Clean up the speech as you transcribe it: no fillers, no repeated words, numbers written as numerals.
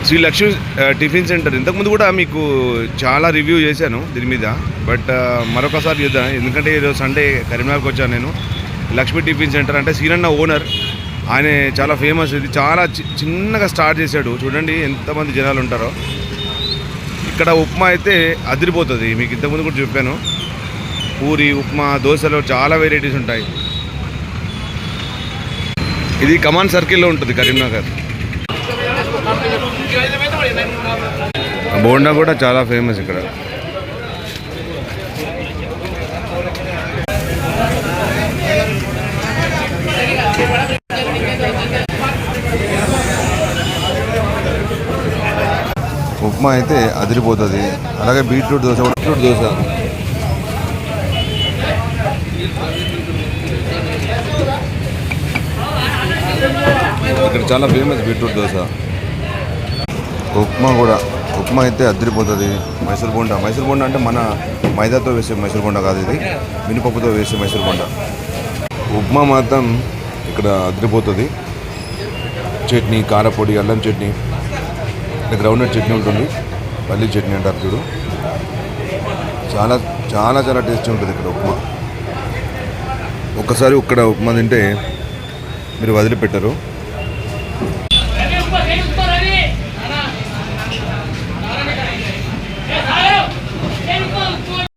Shri Lakshmi tiffin centre ఇంతకుముందు కూడా మీకు చాలా రివ్యూ చేశాను దీని మీద. బట్ మరొకసారి చూద్దాం, ఎందుకంటే ఈరోజు సండే కరీంనగర్కి వచ్చాను నేను. లక్ష్మి టిఫిన్ సెంటర్ అంటే సీనన్న ఓనర్, ఆయన చాలా ఫేమస్. ఇది చాలా చిన్నగా స్టార్ట్ చేశాడు. చూడండి ఎంతమంది జనాలు ఉంటారో. ఇక్కడ ఉప్మా అయితే అదిరిపోతుంది. మీకు ఇంతకుముందు కూడా చెప్పాను, పూరి, ఉప్మా, దోశలో చాలా వెరైటీస్ ఉంటాయి. ఇది కమాన్ సర్కిల్లో ఉంటుంది కరీంనగర్. బోండా కూడా చాలా ఫేమస్ ఇక్కడ. ఉప్మా అయితే అదిరిపోతుంది. అలాగే బీట్రూట్ దోశ ఇక్కడ చాలా ఫేమస్ బీట్రూట్ దోశ. ఉప్మా అయితే అదిరిపోతుంది. మైసూర్ బోండా అంటే మన మైదాతో వేసే మైసూర్ బోండా కాదు, ఇది మినపప్పుతో వేసే మైసూర్ బోండా. ఉప్మా మాత్రం ఇక్కడ అదిరిపోతుంది. చట్నీ, కారపొడి, అల్లం చట్నీ, గ్రౌండ్నట్ చట్నీ ఉంటుంది, పల్లీ చట్నీ అంటారు చూడు. చాలా చాలా చాలా టేస్టీ ఉంటుంది ఇక్కడ ఉప్మా. ఒక్కసారి ఇక్కడ ఉప్మా తింటే మీరు వదిలిపెట్టరు.